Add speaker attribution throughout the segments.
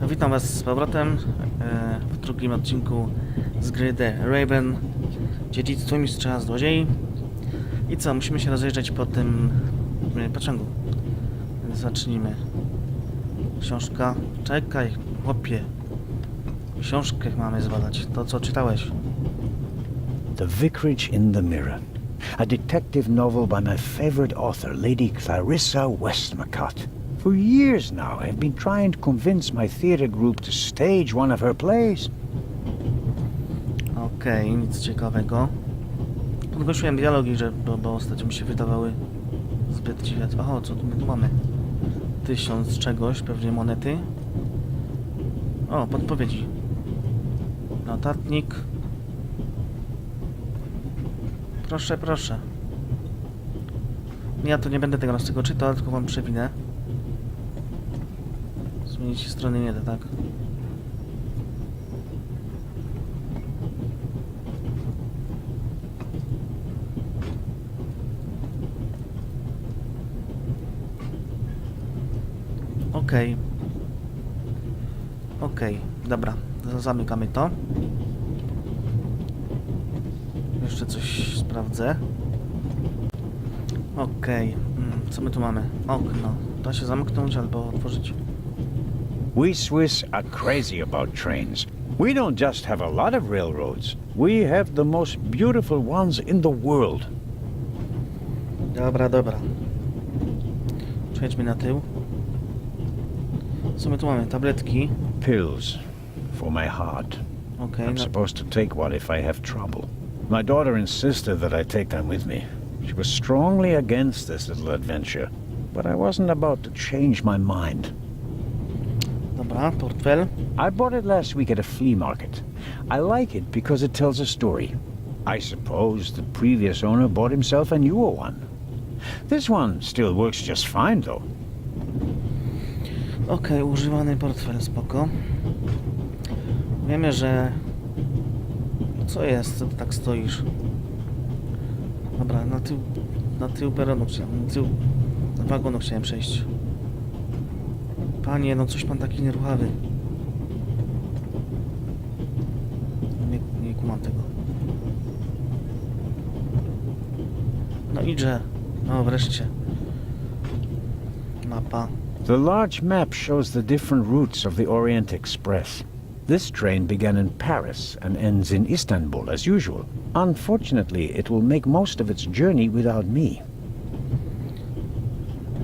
Speaker 1: Witam Was z powrotem w drugim odcinku z gry Zagrajmy, Dziedzictwo, mistrza, złodziei. I co, musimy się rozejrzeć po tym pociągu. Więc zacznijmy. Książka. Czekaj, chłopie. Książkę mamy zbadać. To, co czytałeś.
Speaker 2: The Vicarage in the Mirror. A detective novel by my favorite author, Lady Clarissa Westmacott. For years now, I've been trying to convince my theatre group to stage one of her plays.
Speaker 1: Okej, nic ciekawego. Podgłosiłem dialogi, bo ostatnio mi się wydawały zbyt dziwne. Oho, co my tu mamy? 1000 czegoś, pewnie monety. O, podpowiedzi. Notatnik. Proszę, proszę. Ja tu nie będę tego raz czytał, tylko wam przewinę. Zmienić strony nie da, tak? Okej. Okej, dobra. Zamykamy to. Jeszcze coś sprawdzę. Okej. Co my tu mamy? Okno. Da się zamknąć albo otworzyć.
Speaker 2: We Swiss are crazy about trains. We don't just have a lot of railroads. We have the most beautiful ones in the world.
Speaker 1: Dobra, dobra. Przejdźmy na tył. Co my tu mamy? Tabletki.
Speaker 2: Pills for my heart.
Speaker 1: Okej,
Speaker 2: I'm supposed to take one if I have trouble. My daughter insisted that I take them with me. She was strongly against this little adventure, but I wasn't about to change my mind.
Speaker 1: Dobra, portfel.
Speaker 2: I bought it last week at a flea market. I like it because it tells a story. I suppose the previous owner bought himself a newer one. This one still works just fine, though.
Speaker 1: Okej, używany portfel, spoko. Wiemy, że... Co jest? Co ty tak stoisz? Dobra, na tył peronu chciałem, na tył wagonu chciałem przejść. Panie, no coś pan taki nieruchawy. Nie kumam tego. No idźże. No wreszcie. Mapa.
Speaker 2: The large map shows the different routes of the Orient Express. This train began in Paris and ends in Istanbul, as usual. Unfortunately, it will make most of its journey without me.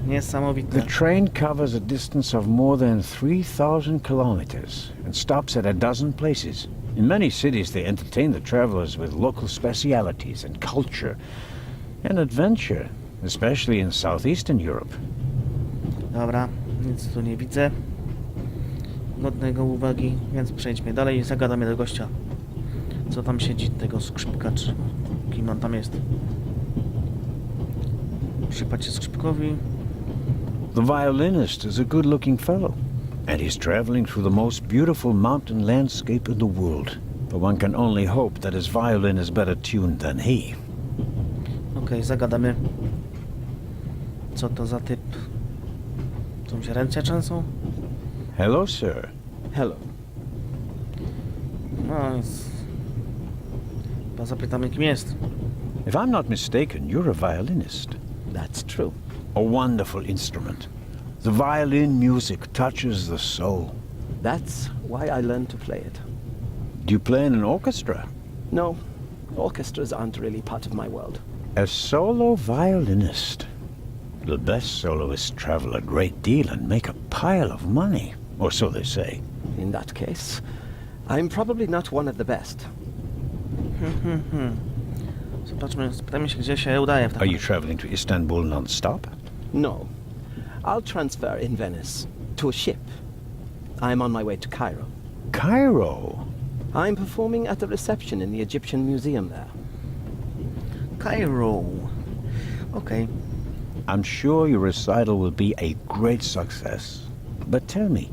Speaker 1: Niesamowite.
Speaker 2: The train covers a distance of more than 3,000 kilometers and stops at a dozen places. In many cities, they entertain the travelers with local specialities and culture and adventure, especially in southeastern Europe.
Speaker 1: Dobra, nic tu nie widzę godnego uwagi, więc przejdźmy dalej i zagadamy do gościa. Co tam siedzi, tego skrzypka, czy kim on tam jest? Przypać się skrzypkowi.
Speaker 2: The violinist is a good-looking fellow, and he's traveling through the most beautiful mountain landscape in the world. But one can only hope that his violin is better tuned than he.
Speaker 1: Okej, zagadamy. Co to za typ? Tu mi się ręce trzęsą?
Speaker 2: Hello, sir.
Speaker 3: Hello.
Speaker 1: No więc... Chyba zapytamy, kim jest.
Speaker 2: If I'm not mistaken, you're a violinist.
Speaker 3: That's true.
Speaker 2: A wonderful instrument. The violin music touches the soul.
Speaker 3: That's why I learned to play it.
Speaker 2: Do you play in an orchestra?
Speaker 3: No, orchestras aren't really part of my world.
Speaker 2: A solo violinist. The best soloists travel a great deal and make a pile of money, or so they say.
Speaker 3: In that case, I'm probably not one of the best.
Speaker 1: Zobaczmy, spytajmy się, gdzie się udaje w
Speaker 2: Are
Speaker 1: takim
Speaker 2: you traveling to Istanbul non-stop?
Speaker 3: No. I'll transfer in Venice to a ship. I'm on my way to Cairo.
Speaker 2: Cairo?
Speaker 3: I'm performing at the reception in the Egyptian museum there.
Speaker 1: Cairo. Okej.
Speaker 2: I'm sure your recital will be a great success. But tell me,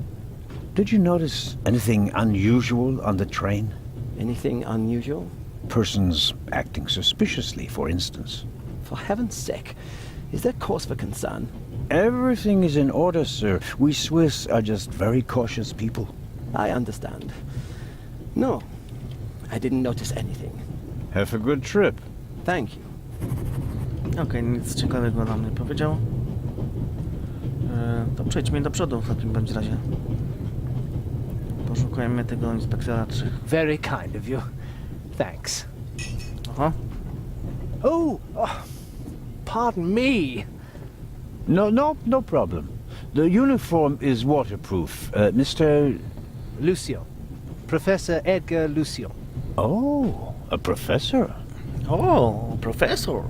Speaker 2: did you notice anything unusual on the train?
Speaker 3: Anything unusual?
Speaker 2: Persons acting suspiciously, for instance.
Speaker 3: For heaven's sake, is there cause for concern?
Speaker 2: Everything is in order, sir. We Swiss are just very cautious people.
Speaker 3: I understand. No, I didn't notice anything.
Speaker 2: Have a good trip.
Speaker 3: Thank you.
Speaker 1: Okej, nic ciekawego nam nie powiedział. To przejdźmy do przodu w takim bądź razie. Poszukajmy tego inspektora 3.
Speaker 4: Very kind of you. Thanks.
Speaker 1: Oho.
Speaker 4: Oh, pardon me.
Speaker 2: No problem. The uniform is waterproof. Mr.
Speaker 4: Lucian. Professor Edgar Lucian.
Speaker 2: Oh, a professor.
Speaker 1: O, profesor.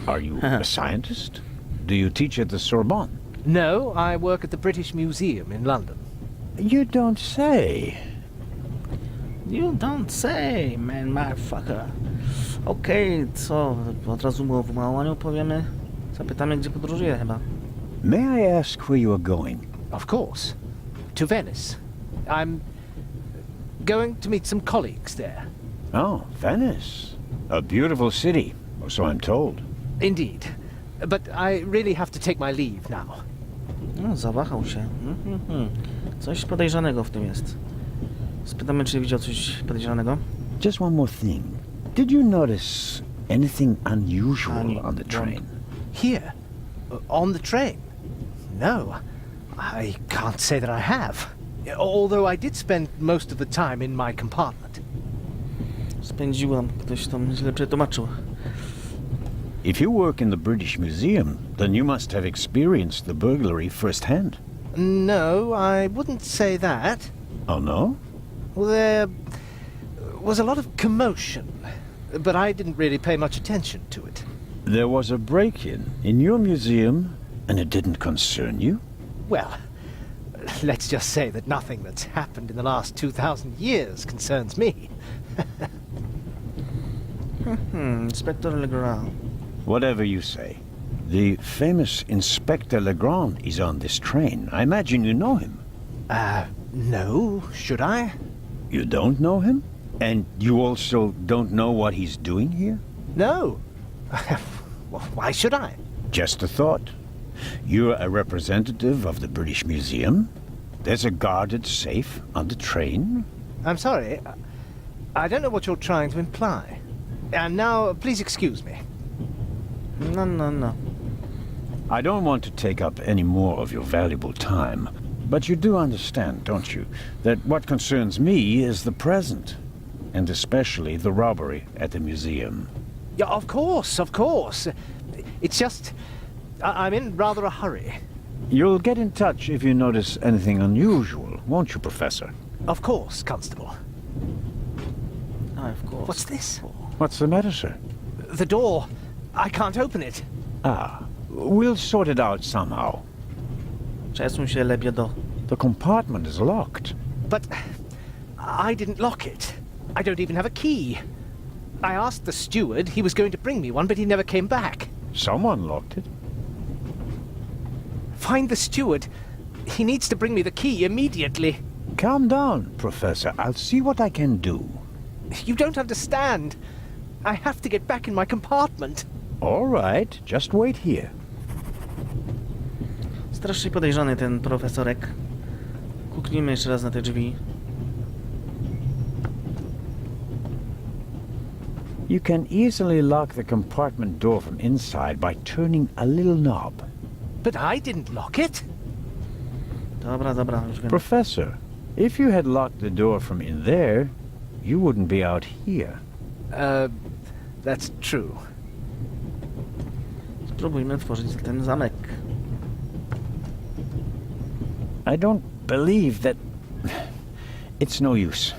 Speaker 2: Are you a scientist? Do you teach at the Sorbonne?
Speaker 4: No, I work at the British Museum in London.
Speaker 2: You don't say.
Speaker 1: You don't say, man, motherfucker. Okej, co? Od razu mu o wymałaniu powiemy? Zapytamy, gdzie podróżuje chyba.
Speaker 2: May I ask where you are going?
Speaker 4: Of course. To Venice. I'm going to meet some colleagues there.
Speaker 2: Oh, Venice. A beautiful city, or so I'm told.
Speaker 4: Indeed. But I really have to take my leave now.
Speaker 1: No, zawahał się. Coś podejrzanego w tym jest. Spytamy, czy widział coś podejrzanego.
Speaker 2: Just one more thing. Did you notice anything unusual on the train?
Speaker 4: Here? On the train? No. I can't say that I have. Although I did spend most of the time in my compartment.
Speaker 1: Spędziłam, ktoś tam źle przetłumaczył.
Speaker 2: If you work in the British Museum, then you must have experienced the burglary firsthand.
Speaker 4: No, I wouldn't say that.
Speaker 2: Oh, no?
Speaker 4: Well, there was a lot of commotion, but I didn't really pay much attention to it.
Speaker 2: There was a break-in your museum, and it didn't concern you?
Speaker 4: Well, let's just say that nothing that's happened in the last 2,000 years concerns me.
Speaker 1: Inspektor Legrand.
Speaker 2: Whatever you say. The famous Inspector Legrand is on this train. I imagine you know him.
Speaker 4: No, should I?
Speaker 2: You don't know him? And you also don't know what he's doing here?
Speaker 4: No. Well, why should I?
Speaker 2: Just a thought. You're a representative of the British Museum. There's a guarded safe on the train.
Speaker 4: I'm sorry. I don't know what you're trying to imply. And now, please excuse me.
Speaker 1: No.
Speaker 2: I don't want to take up any more of your valuable time, but you do understand, don't you, that what concerns me is the present, and especially the robbery at the museum.
Speaker 4: Yeah, of course. It's just... I'm in rather a hurry.
Speaker 2: You'll get in touch if you notice anything unusual, won't you, Professor?
Speaker 4: Of course, Constable.
Speaker 1: Of course.
Speaker 4: What's this?
Speaker 2: What's the matter, sir?
Speaker 4: The door. I can't open it.
Speaker 2: We'll sort it out somehow.
Speaker 1: Przesuń się lebiodo.
Speaker 2: The compartment is locked.
Speaker 4: But I didn't lock it. I don't even have a key. I asked the steward. He was going to bring me one, but he never came back.
Speaker 2: Someone locked it.
Speaker 4: Find the steward. He needs to bring me the key immediately.
Speaker 2: Calm down, Professor. I'll see what I can do.
Speaker 4: You don't understand. I have to get back in my compartment.
Speaker 2: All right, just wait here.
Speaker 1: Strasznie podejrzany ten profesorek. Kuknijmy jeszcze raz na te drzwi.
Speaker 2: You can easily lock the compartment door from inside by turning a little knob.
Speaker 4: But I didn't lock it.
Speaker 1: Dobra, już wiem.
Speaker 2: Professor, if you had locked the door from in there, you wouldn't be out here.
Speaker 4: That's true.
Speaker 1: Spróbujmy otworzyć ten zamek.
Speaker 2: I don't believe that... It's no use.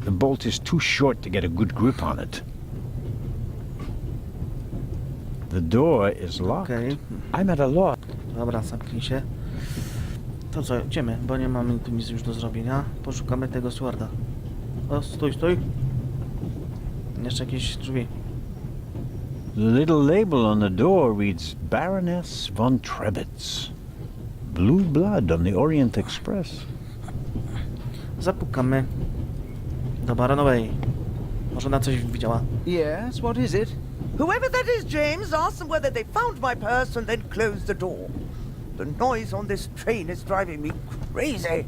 Speaker 2: The bolt is too short to get a good grip on it. The door is locked.
Speaker 1: Okej.
Speaker 2: I'm at a loss.
Speaker 1: Dobra, zamknij się. To co, idziemy, bo nie mamy tu nic już do zrobienia. Poszukamy tego stewarda. O, stój. Jeszcze jakieś drzwi.
Speaker 2: The little label on the door reads Baroness von Trebitz. Blue blood on the Orient Express.
Speaker 1: Zapukamy do baronowej. Może na coś widziała.
Speaker 5: Yes, what is it? Whoever that is, James, ask them whether they found my purse and then close the door. The noise on this train is driving me crazy.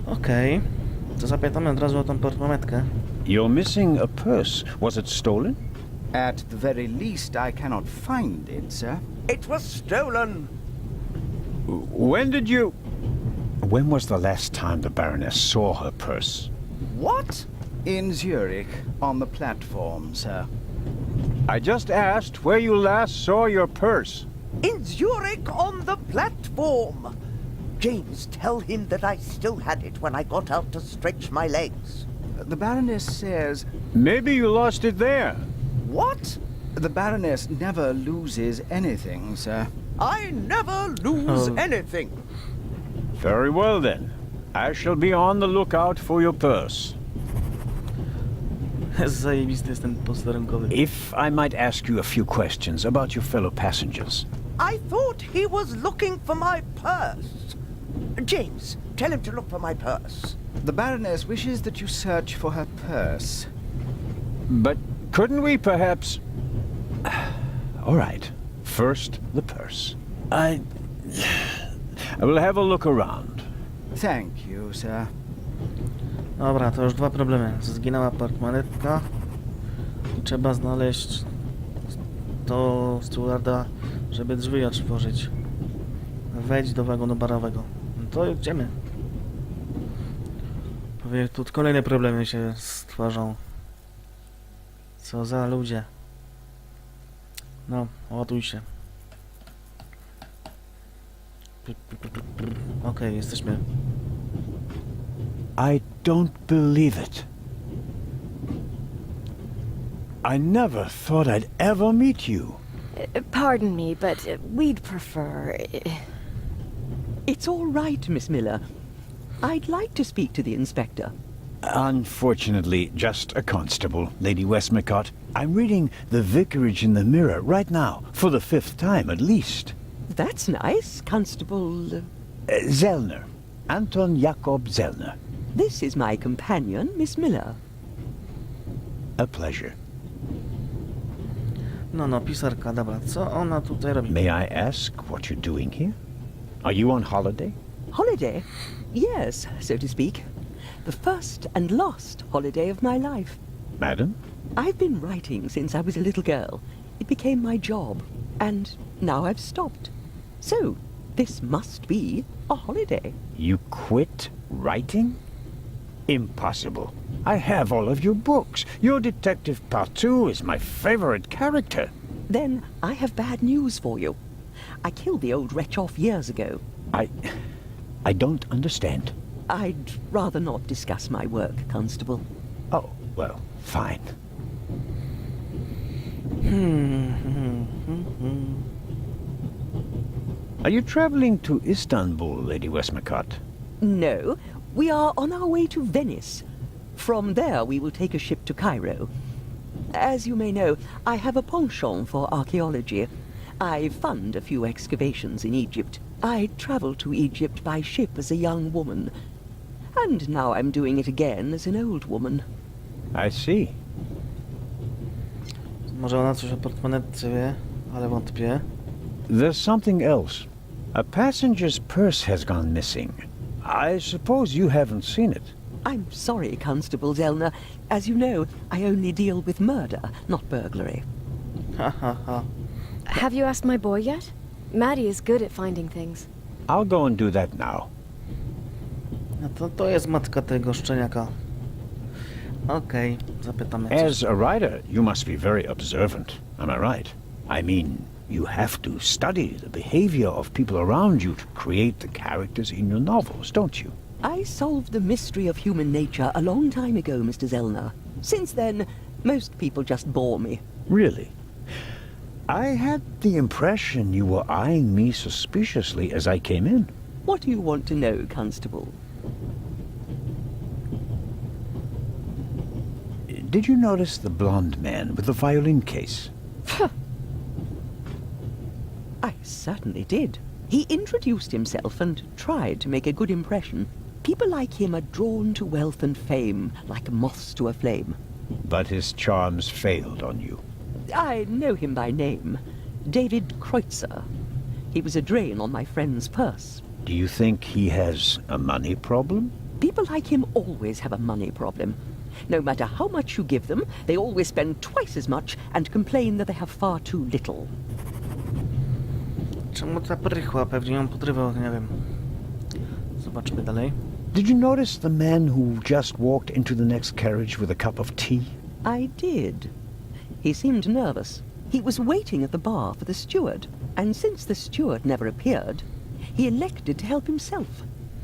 Speaker 1: Okej. To zapytamy od razu o tą portmonetkę.
Speaker 2: You're missing a purse. Was it stolen?
Speaker 6: At the very least, I cannot find it, sir.
Speaker 5: It was stolen.
Speaker 2: When did you... When was the last time the Baroness saw her purse?
Speaker 5: What?
Speaker 6: In Zurich, on the platform, sir.
Speaker 2: I just asked where you last saw your purse.
Speaker 5: In Zurich on the platform. James, tell him that I still had it when I got out to stretch my legs.
Speaker 6: The Baroness says...
Speaker 2: Maybe you lost it there.
Speaker 5: What?
Speaker 6: The Baroness never loses anything, sir.
Speaker 5: I never lose
Speaker 1: Oh.
Speaker 5: anything.
Speaker 2: Very well then. I shall be on the lookout for your purse.
Speaker 1: Zajebisty jest ten posterunkowy.
Speaker 2: If I might ask you a few questions about your fellow passengers.
Speaker 5: I thought he was looking for my purse. James, tell him to look for my purse.
Speaker 6: The Baroness wishes that you search for her purse.
Speaker 2: But couldn't we perhaps... All right. First, the purse. I will have a look around.
Speaker 6: Thank you, sir.
Speaker 1: Dobra, to już dwa problemy. Zginęła portmonetka i trzeba znaleźć to stewarda, żeby drzwi otworzyć. Wejdź do wagonu barowego. No to idziemy. Powie, tu kolejne problemy się stworzą. Co za ludzie. No, ładuj się. Okej, jesteśmy.
Speaker 2: I don't believe it. I never thought I'd ever meet you.
Speaker 7: Pardon me, but we'd prefer...
Speaker 8: It's all right, Miss Miller. I'd like to speak to the inspector.
Speaker 2: Unfortunately, just a constable, Lady Westmacott. I'm reading The Vicarage in the Mirror right now, for the 5th time at least.
Speaker 8: That's nice, Constable...
Speaker 2: Zellner. Anton Jakob Zellner.
Speaker 8: This is my companion, Miss Miller.
Speaker 2: A pleasure.
Speaker 1: No, pisarka, dobra. Co ona tutaj robi?
Speaker 2: May I ask what you're doing here? Are you on holiday?
Speaker 8: Holiday? Yes, so to speak. The first and last holiday of my life.
Speaker 2: Madam?
Speaker 8: I've been writing since I was a little girl. It became my job, and now I've stopped. So, this must be a holiday.
Speaker 2: You quit writing? Impossible. I have all of your books. Your Detective Partout is my favorite character.
Speaker 8: Then I have bad news for you. I killed the old wretch off years ago.
Speaker 2: I don't understand.
Speaker 8: I'd rather not discuss my work, Constable.
Speaker 2: Oh, well, fine. Are you traveling to Istanbul, Lady Westmacott?
Speaker 8: No, we are on our way to Venice. From there we will take a ship to Cairo. As you may know, I have a penchant for archaeology. I fund a few excavations in Egypt. I traveled to Egypt by ship as a young woman. And now I'm doing it again as an old woman.
Speaker 2: I see.
Speaker 1: Może ona coś o portmonetce wie, ale wątpię.
Speaker 2: There's something else. A passenger's purse has gone missing. I suppose you haven't seen it.
Speaker 8: I'm sorry, Constable Zellner. As you know, I only deal with murder, not burglary.
Speaker 1: Ha, ha, ha.
Speaker 7: Have you asked my boy yet? Maddie is good at finding things.
Speaker 2: I'll go and do that now.
Speaker 1: No to jest matka tego szczeniaka. Okej, zapytamy coś.
Speaker 2: As a writer, you must be very observant. Am I right? I mean, you have to study the behavior of people around you to create the characters in your novels, don't you?
Speaker 8: I solved the mystery of human nature a long time ago, Mr. Zellner. Since then, most people just bore me.
Speaker 2: Really? I had the impression you were eyeing me suspiciously as I came in.
Speaker 8: What do you want to know, Constable?
Speaker 2: Did you notice the blonde man with the violin case?
Speaker 8: I certainly did. He introduced himself and tried to make a good impression. People like him are drawn to wealth and fame, like moths to a flame.
Speaker 2: But his charms failed on you.
Speaker 8: I know him by name. David Kreutzer. He was a drain on my friend's purse.
Speaker 2: Do you think he has a money problem?
Speaker 8: People like him always have a money problem. No matter how much you give them, they always spend twice as much and complain that they have far too little.
Speaker 1: Czemu ta prychła? Pewnie ją podrywał, nie wiem. Zobaczmy dalej.
Speaker 2: Did you notice the man who just walked into the next carriage with a cup of tea?
Speaker 8: I did. He seemed nervous. He was waiting at the bar for the steward, and since the steward never appeared, he elected to help himself.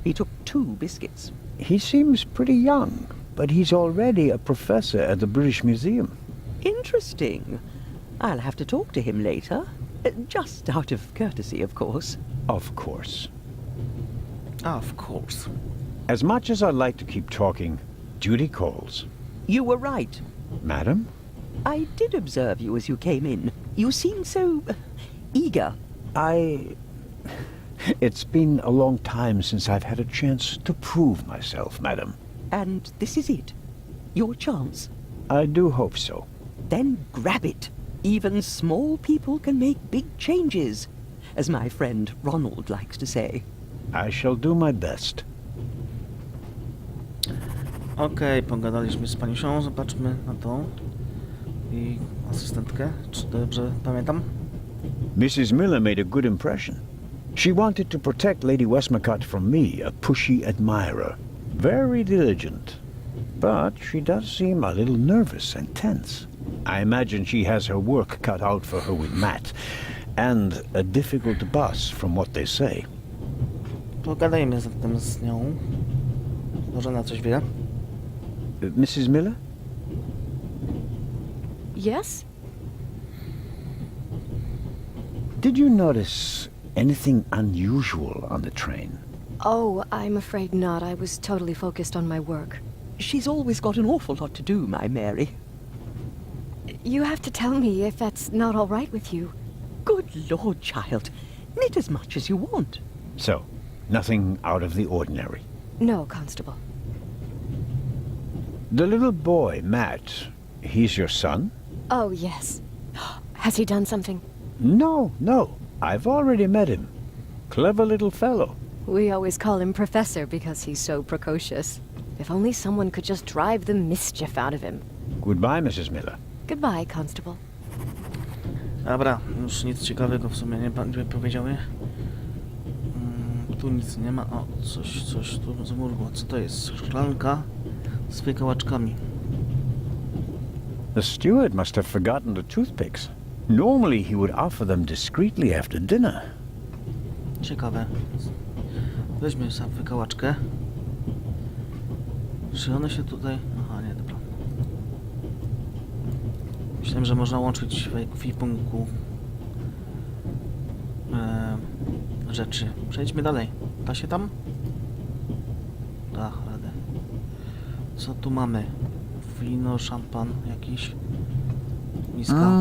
Speaker 8: He took 2 biscuits.
Speaker 2: He seems pretty young, but he's already a professor at the British Museum.
Speaker 8: Interesting. I'll have to talk to him later. Just out of courtesy, of course.
Speaker 2: Of course.
Speaker 1: Of course.
Speaker 2: As much as I'd like to keep talking, duty calls.
Speaker 8: You were right.
Speaker 2: Madam?
Speaker 8: I did observe you as you came in. You seemed so eager.
Speaker 2: It's been a long time since I've had a chance to prove myself, madam.
Speaker 8: And this is it. Your chance.
Speaker 2: I do hope so.
Speaker 8: Then grab it. Even small people can make big changes, as my friend Ronald likes to say.
Speaker 2: I shall do my best.
Speaker 1: Okej, pogadaliśmy z paniusią, zobaczmy na to. I asystentkę, czy dobrze pamiętam?
Speaker 2: Mrs. Miller made a good impression. She wanted to protect Lady Westmacott from me, a pushy admirer. Very diligent. But she does seem a little nervous and tense. I imagine she has her work cut out for her with Matt, and a difficult boss from what they say.
Speaker 1: Pogadajmy zatem z nią. Może na coś wie?
Speaker 2: Mrs. Miller?
Speaker 7: Yes?
Speaker 2: Did you notice anything unusual on the train?
Speaker 7: Oh, I'm afraid not. I was totally focused on my work.
Speaker 8: She's always got an awful lot to do, my Mary.
Speaker 7: You have to tell me if that's not all right with you.
Speaker 8: Good Lord, child. Knit as much as you want.
Speaker 2: So, nothing out of the ordinary.
Speaker 7: No, Constable.
Speaker 2: The little boy, Matt, he's your son?
Speaker 7: Oh, yes. Has he done something?
Speaker 2: No. I've already met him. Clever little fellow.
Speaker 7: We always call him Professor because he's so precocious. If only someone could just drive the mischief out of him.
Speaker 2: Goodbye, Mrs. Miller.
Speaker 7: Goodbye, Constable.
Speaker 1: Dobra, już nic ciekawego w sumie nie powiedziały. Tu nic nie ma. O, coś tu zamurgło. Co to jest? Szklanka z wykałaczkami.
Speaker 2: The steward must have forgotten the toothpicks. Normally he would offer them discreetly after dinner.
Speaker 1: Ciekawe. Weźmy sam wykałaczkę. Czy one się tutaj... Aha, nie, dobra. Myślałem, że można łączyć w ekwipunku rzeczy. Przejdźmy dalej. Da się tam? Da, radę. Co tu mamy? Wino, szampan jakiś. Miska.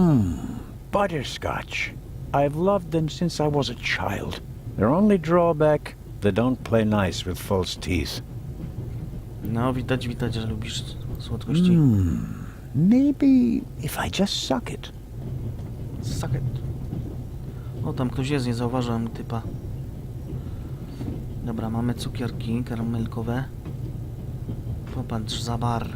Speaker 2: Butterscotch. I've loved them since I was a child. Their only drawback, they don't play nice with false teeth.
Speaker 1: No, widać, że lubisz słodkości.
Speaker 2: Maybe if I just suck it.
Speaker 1: Suck it. O, tam ktoś jest, nie zauważyłem typa. Dobra, mamy cukierki karamelkowe. Popatrz, za bar.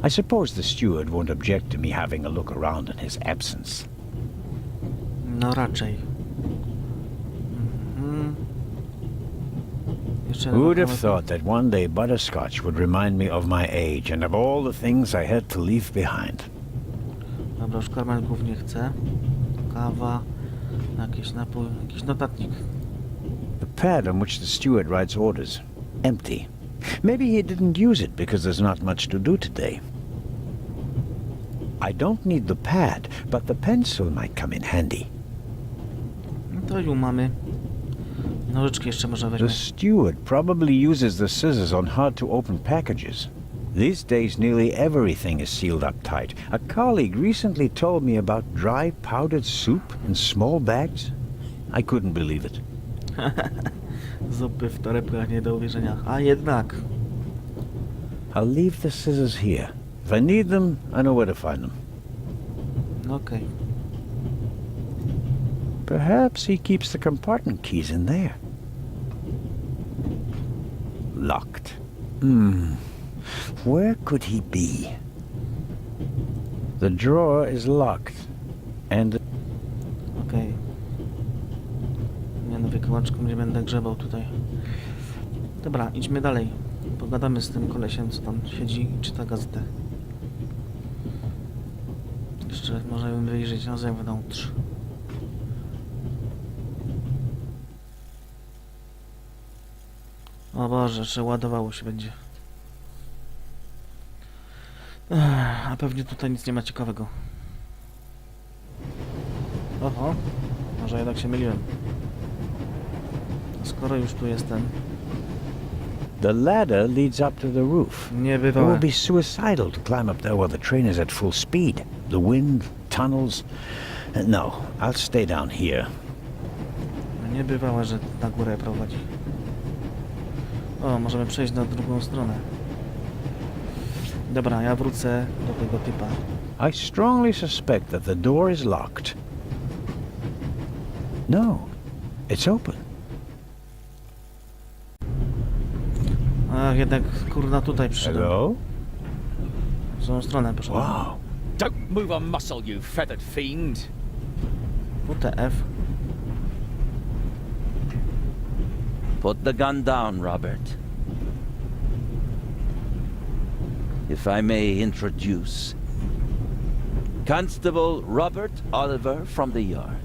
Speaker 2: I suppose the steward won't object to me having a look around in his absence.
Speaker 1: No raczej. Jeszcze
Speaker 2: Who would have
Speaker 1: kawałek.
Speaker 2: thought that one day butterscotch would remind me of my age and of all the things I had to leave behind?
Speaker 1: Dobra, już karmelków nie chcę. Kawa, jakiś napój, jakiś notatnik.
Speaker 2: The pad on which the steward writes orders. Empty. Maybe he didn't use it because there's not much to do today. I don't need the pad, but the pencil might come in handy.
Speaker 1: No to ją mamy. Nożyczki jeszcze może
Speaker 2: The
Speaker 1: weźmy.
Speaker 2: steward probably uses the scissors on hard to open packages. These days nearly everything is sealed up tight. A colleague recently told me about dry powdered soup in small bags. I couldn't believe it.
Speaker 1: Zupy w torebkach nie do uwierzenia. A jednak.
Speaker 2: I'll leave the scissors here. If I need them, I know where to find them.
Speaker 1: Okej.
Speaker 2: Perhaps he keeps the compartment keys in there. Locked. Where could he be? The drawer is locked. And
Speaker 1: Okej. Nie no, wykałaczką nie będę grzebał tutaj. Dobra, idźmy dalej. Pogadamy z tym kolesiem, co tam siedzi i czyta gazetę. Jeszcze możemy wyjrzeć na zewnątrz. O Boże, że ładowało się będzie. A pewnie tutaj nic nie ma ciekawego. Oho, może jednak się myliłem. Skoro już tu jestem.
Speaker 2: the ladder leads up to the roof. It will
Speaker 1: Niebywałe.
Speaker 2: be suicidal to climb up there while the train is at full speed. The wind, tunnels... No, I'll stay down here.
Speaker 1: Niebywałe, że na górę prowadzi. O, możemy przejść na drugą stronę. Dobra, ja wrócę do tego typa.
Speaker 2: I strongly suspect that the door is locked. No, it's open.
Speaker 1: Ach, jednak kurna tutaj przyszedłem.
Speaker 2: Hello?
Speaker 1: W złą stronę poszedłem.
Speaker 2: Wow.
Speaker 9: Don't move a muscle, you feathered fiend.
Speaker 1: WTF?
Speaker 10: Put the gun down, Robert. If I may introduce Constable Robert Oliver from the yard.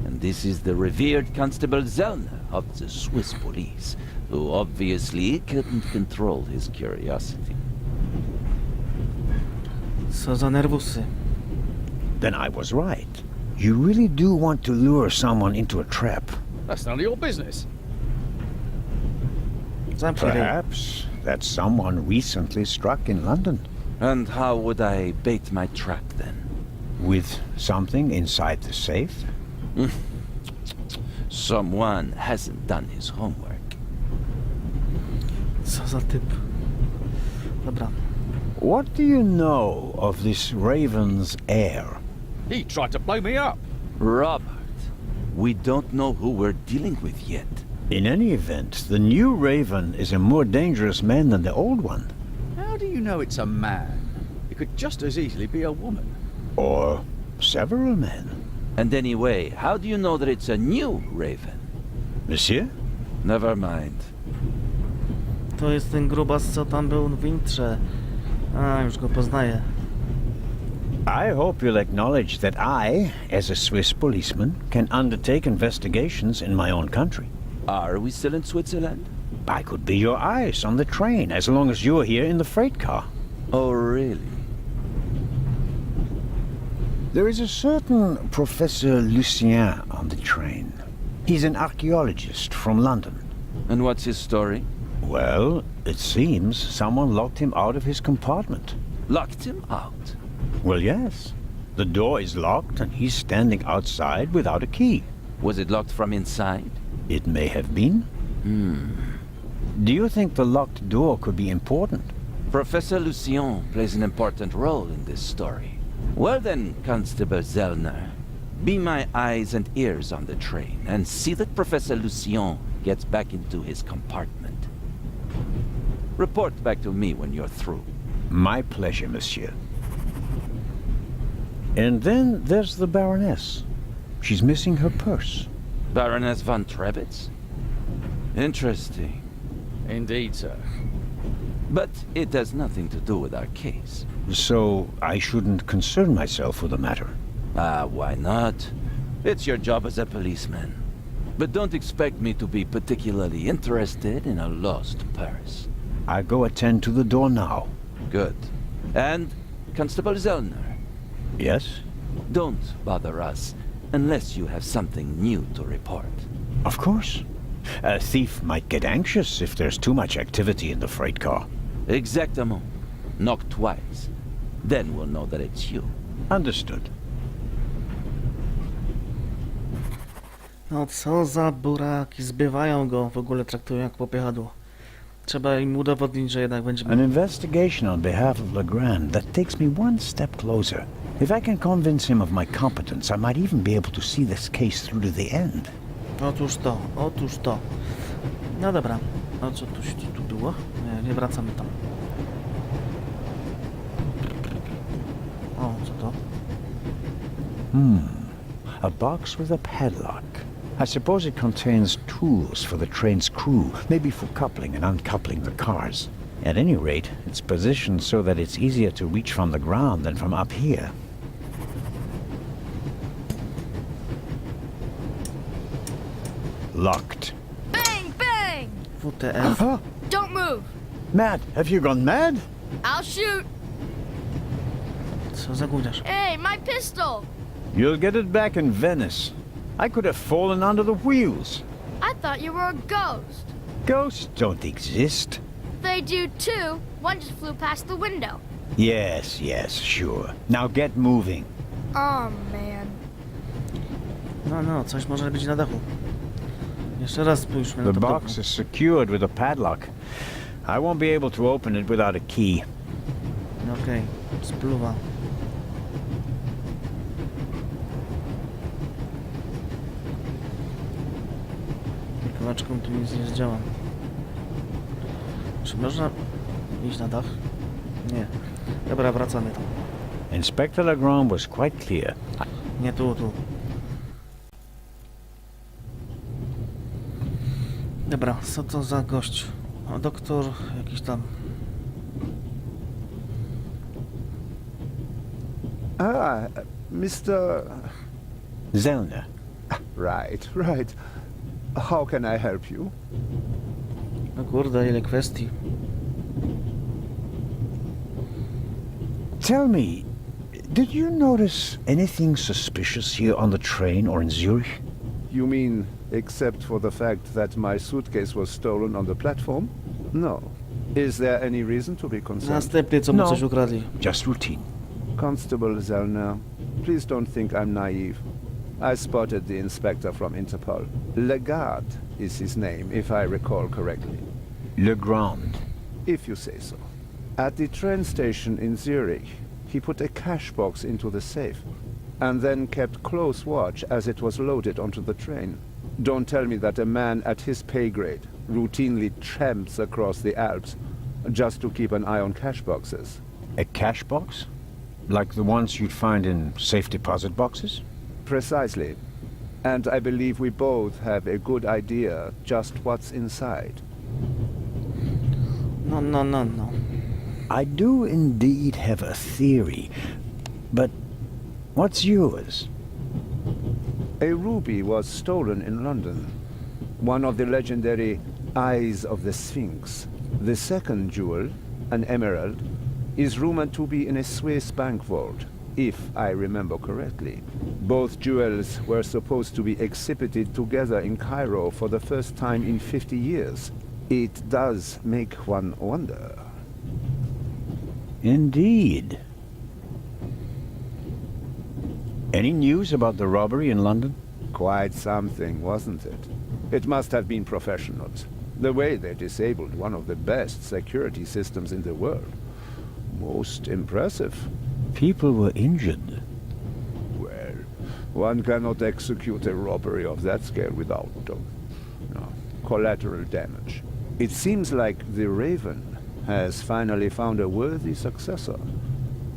Speaker 10: And this is the revered Constable Zellner of the Swiss police, who obviously couldn't control his curiosity.
Speaker 1: Co za nerwusy.
Speaker 2: Then I was right. You really do want to lure someone into a trap.
Speaker 9: That's none of your business.
Speaker 1: Zamknij ryj.
Speaker 2: Perhaps that someone recently struck in London.
Speaker 10: And how would I bait my trap then?
Speaker 2: With something inside the safe?
Speaker 10: Someone hasn't done his homework.
Speaker 1: Co za typ. Dobra.
Speaker 2: What do you know of this Raven's heir?
Speaker 9: He tried to blow me up.
Speaker 10: Robert, we don't know who we're dealing with yet.
Speaker 2: In any event, the new Raven is a more dangerous man than the old one.
Speaker 9: How do you know it's a man? It could just as easily be a woman.
Speaker 2: Or several men.
Speaker 10: And anyway, how do you know that it's a new Raven?
Speaker 2: Monsieur?
Speaker 10: Never mind.
Speaker 1: To jest ten grubas, co tam był w intrze. A, już go poznaję.
Speaker 2: I hope you'll acknowledge that I, as a Swiss policeman, can undertake investigations in my own country.
Speaker 10: Are we still in Switzerland?
Speaker 2: I could be your eyes on the train as long as you're here in the freight car.
Speaker 10: Oh, really?
Speaker 2: There is a certain Professor Lucien on the train. He's an archaeologist from London.
Speaker 10: And what's his story?
Speaker 2: Well, it seems someone locked him out of his compartment.
Speaker 10: Locked him out?
Speaker 2: Well, yes. The door is locked and he's standing outside without a key.
Speaker 10: Was it locked from inside?
Speaker 2: It may have been. Do you think the locked door could be important?
Speaker 10: Professor Lucien plays an important role in this story. Well then, Constable Zellner, be my eyes and ears on the train and see that Professor Lucien gets back into his compartment. Report back to me when you're through.
Speaker 2: My pleasure, monsieur. And then there's the Baroness. She's missing her purse.
Speaker 10: Baroness von Trebitz? Interesting.
Speaker 9: Indeed, sir.
Speaker 10: But it has nothing to do with our case.
Speaker 2: So I shouldn't concern myself with the matter.
Speaker 10: Why not? It's your job as a policeman. But don't expect me to be particularly interested in a lost purse.
Speaker 2: I go attend to the door now.
Speaker 10: Good. And, Constable Zellner,
Speaker 2: Yes?
Speaker 10: don't bother us unless you have something new to report.
Speaker 2: Of course. A thief might get anxious if there's too much activity in the freight car.
Speaker 10: Exactement. Knock twice. Then we'll know that it's you.
Speaker 2: Understood.
Speaker 1: No co za buraki, zbywają go, w ogóle traktują jak popychadło. Trzeba im udowodnić, że jednak będziemy...
Speaker 2: An investigation on behalf of Legrand that takes me one step closer. If I can convince him of my competence, I might even be able to see this case through to the end.
Speaker 1: Otóż to, otóż to. No dobra, o co tu było? Nie wracamy tam. O, co to?
Speaker 2: A box with a padlock. I suppose it contains tools for the train's crew, maybe for coupling and uncoupling the cars. At any rate, it's positioned so that it's easier to reach from the ground than from up here. Locked.
Speaker 11: Bang, bang!
Speaker 1: WTF.
Speaker 11: Don't move.
Speaker 2: Matt, have you gone mad?
Speaker 11: I'll shoot.
Speaker 1: Co za gówniarz?
Speaker 11: Hey, my pistol.
Speaker 2: You'll get it back in Venice. I could have fallen under the wheels.
Speaker 11: I thought you were a ghost.
Speaker 2: Ghosts don't exist.
Speaker 11: They do too. One just flew past the window.
Speaker 2: Yes, sure. Now get moving.
Speaker 11: Oh, man.
Speaker 1: No, coś może być na dachu. Jeszcze raz spójrzmy na
Speaker 2: The
Speaker 1: to
Speaker 2: box is secured with a padlock. I won't be able to open it without a key.
Speaker 1: Okej, spluwa. Kołaczką tu nic nie zdziałam. Czy można iść na dach? Nie. Dobra, wracamy tam.
Speaker 2: Inspector Legrand was quite clear.
Speaker 1: Nie, tu. Dobra, co to za gość? O, doktor jakiś tam.
Speaker 12: Mr.
Speaker 2: Zellner.
Speaker 12: Right. How can I help you?
Speaker 1: No kurde, ile kwestii.
Speaker 2: Tell me, did you notice anything suspicious here on the train or in Zurich?
Speaker 12: You mean, except for the fact that my suitcase was stolen on the platform? No. Is there any reason to be concerned?
Speaker 1: Następnie co mu
Speaker 2: No.
Speaker 1: coś ukradli.
Speaker 2: Just routine.
Speaker 12: Constable Zellner, please don't think I'm naive. I spotted the inspector from Interpol. Legarde is his name, if I recall correctly.
Speaker 2: Legrand.
Speaker 12: If you say so. At the train station in Zurich, he put a cash box into the safe, and then kept close watch as it was loaded onto the train. Don't tell me that a man at his pay grade routinely tramps across the Alps just to keep an eye on cash boxes.
Speaker 2: A cash box? Like the ones you'd find in safe deposit boxes?
Speaker 12: Precisely. And I believe we both have a good idea just what's inside.
Speaker 1: No.
Speaker 2: I do indeed have a theory, but what's yours?
Speaker 12: A ruby was stolen in London. One of the legendary Eyes of the Sphinx. The second jewel, an emerald, is rumored to be in a Swiss bank vault, if I remember correctly. Both jewels were supposed to be exhibited together in Cairo for the first time in 50 years. It does make one wonder.
Speaker 2: Indeed. Any news about the robbery in London?
Speaker 12: Quite something, wasn't it? It must have been professionals. The way they disabled one of the best security systems in the world. Most impressive.
Speaker 2: People were injured.
Speaker 12: Well, one cannot execute a robbery of that scale without collateral damage. It seems like the Raven has finally found a worthy successor.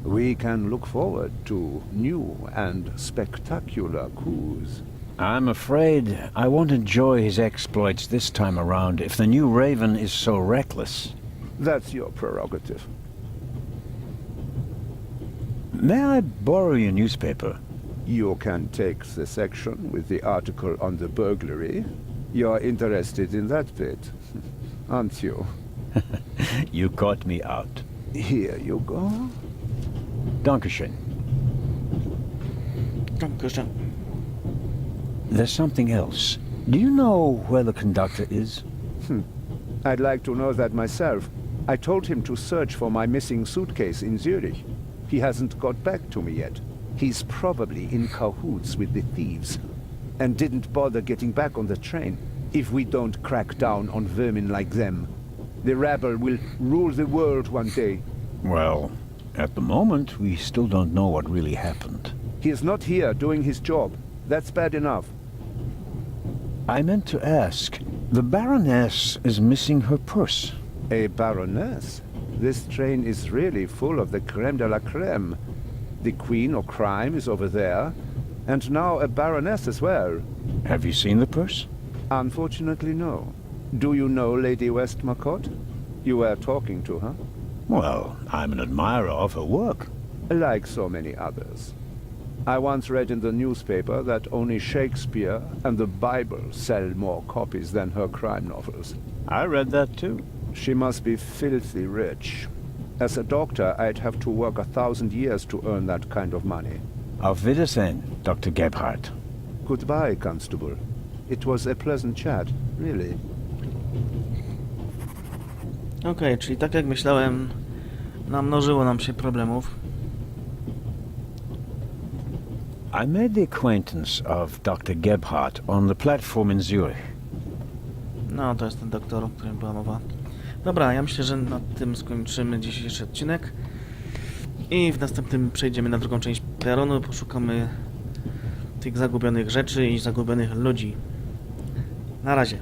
Speaker 12: We can look forward to new and spectacular coups.
Speaker 2: I'm afraid I won't enjoy his exploits this time around if the new Raven is so reckless.
Speaker 12: That's your prerogative.
Speaker 2: May I borrow your newspaper?
Speaker 12: You can take the section with the article on the burglary. You're interested in that bit, aren't you?
Speaker 2: You caught me out.
Speaker 12: Here you go.
Speaker 2: Dankeschön.
Speaker 1: Dankeschön.
Speaker 2: There's something else. Do you know where the conductor is?
Speaker 12: I'd like to know that myself. I told him to search for my missing suitcase in Zurich. He hasn't got back to me yet. He's probably in cahoots with the thieves, and didn't bother getting back on the train. If we don't crack down on vermin like them, The rabble will rule the world one day.
Speaker 2: Well, at the moment, we still don't know what really happened.
Speaker 12: He is not here doing his job. That's bad enough.
Speaker 2: I meant to ask, the Baroness is missing her purse.
Speaker 12: A baroness? This train is really full of the creme de la creme. The queen of crime is over there, and now a baroness as well.
Speaker 2: Have you seen the purse?
Speaker 12: Unfortunately, no. Do you know Lady Westmacott? You were talking to her?
Speaker 2: Well, I'm an admirer of her work.
Speaker 12: Like so many others. I once read in the newspaper that only Shakespeare and the Bible sell more copies than her crime novels.
Speaker 2: I read that too.
Speaker 12: She must be filthy rich. As a doctor, I'd have to work 1,000 years to earn that kind of money.
Speaker 2: Auf Wiedersehen, Dr. Gebhardt.
Speaker 12: Goodbye, Constable. It was a pleasant chat, really.
Speaker 1: Okej, czyli tak jak myślałem, namnożyło nam się problemów.
Speaker 2: I made the acquaintance of Dr. Gebhardt on the platform in Zurich.
Speaker 1: No, to jest ten doktor, o którym była mowa. Dobra, ja myślę, że na tym skończymy dzisiejszy odcinek. I w następnym przejdziemy na drugą część peronu, poszukamy tych zagubionych rzeczy i zagubionych ludzi. Na razie.